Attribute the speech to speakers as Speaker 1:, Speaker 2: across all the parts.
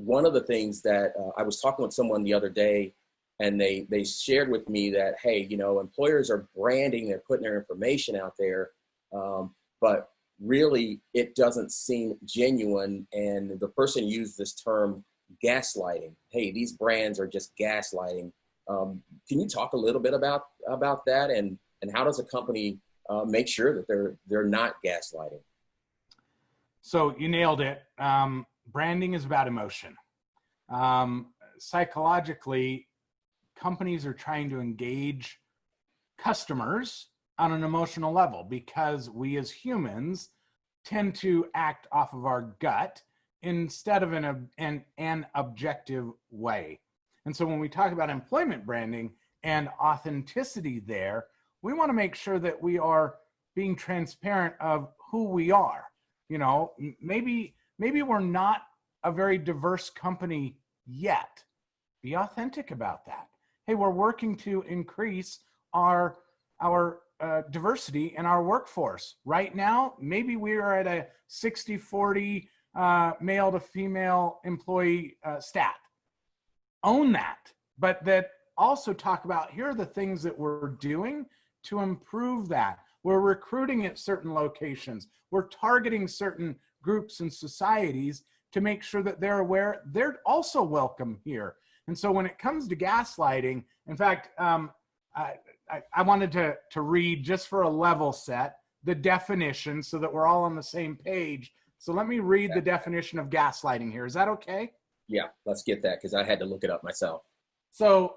Speaker 1: one of the things that I was talking with someone the other day, and they shared with me that, hey, employers are branding, they're putting their information out there, but really it doesn't seem genuine. And the person used this term gaslighting. Hey, these brands are just gaslighting. Can you talk a little bit about that, and how does a company make sure that they're not gaslighting?
Speaker 2: So you nailed it. Branding is about emotion. Psychologically, companies are trying to engage customers on an emotional level because we as humans tend to act off of our gut instead of an objective way. And so when we talk about employment branding and authenticity there, we want to make sure that we are being transparent of who we are. Maybe we're not a very diverse company yet. Be authentic about that. Hey, we're working to increase our diversity in our workforce. Right now, maybe we are at a 60-40 male to female employee stat. Own that, but that also talk about, here are the things that we're doing to improve that. We're recruiting at certain locations. We're targeting certain groups and societies to make sure that they're aware they're also welcome here. And so when it comes to gaslighting, in fact, I wanted to read, just for a level set, the definition so that we're all on the same page. So let me read the definition of gaslighting here. Is that okay?
Speaker 1: Yeah, let's get that, because I had to look it up myself.
Speaker 2: So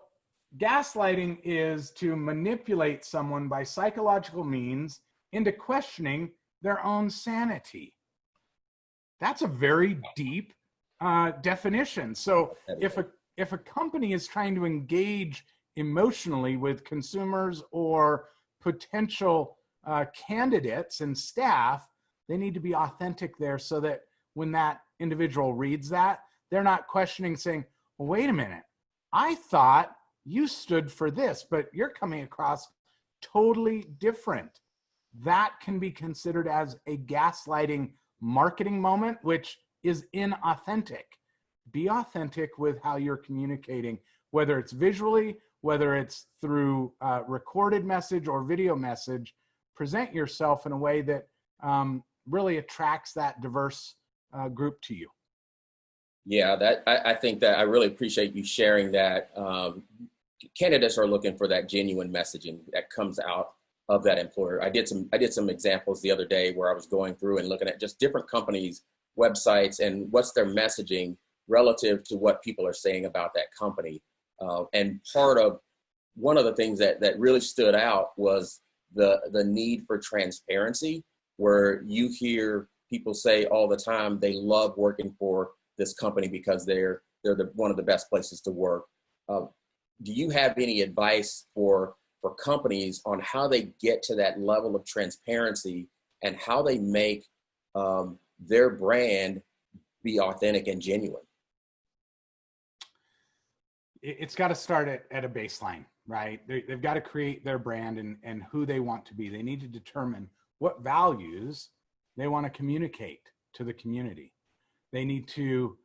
Speaker 2: gaslighting is to manipulate someone by psychological means into questioning their own sanity. That's a very deep definition. So if a company is trying to engage emotionally with consumers or potential candidates and staff, they need to be authentic there so that when that individual reads that, they're not questioning, saying, well, wait a minute, I thought you stood for this, but you're coming across totally different. That can be considered as a gaslighting marketing moment, which is inauthentic. Be authentic with how you're communicating, whether it's visually, whether it's through recorded message or video message. Present yourself in a way that really attracts that diverse group to you.
Speaker 1: Yeah, I think that I really appreciate you sharing that. Candidates are looking for that genuine messaging that comes out of that employer. I did some examples the other day where I was going through and looking at just different companies' websites and what's their messaging relative to what people are saying about that company. And one of the things that really stood out was the need for transparency, where you hear people say all the time they love working for this company because they're one of the best places to work. Do you have any advice for companies on how they get to that level of transparency and how they make their brand be authentic and genuine?
Speaker 2: It's got to start at a baseline, right? They've got to create their brand and who they want to be. They need to determine what values they want to communicate to the community. They need to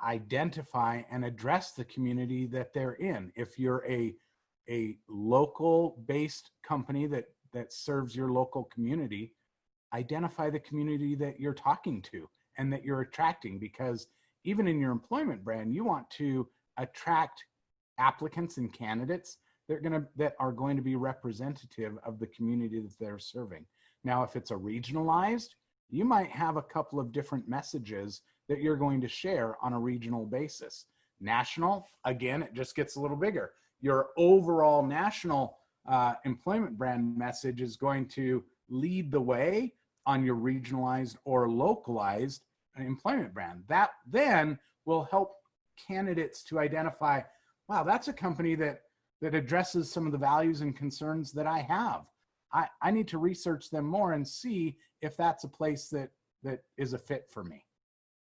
Speaker 2: identify and address the community that they're in. If you're a local based company that serves your local community, identify the community that you're talking to and that you're attracting, because even in your employment brand, you want to attract applicants and candidates that are going to be representative of the community that they're serving. Now, if it's a regionalized, you might have a couple of different messages that you're going to share on a regional basis. National, again, it just gets a little bigger. Your overall national employment brand message is going to lead the way on your regionalized or localized employment brand. That then will help candidates to identify, wow, that's a company that addresses some of the values and concerns that I have. I need to research them more and see if that's a place that is a fit for me.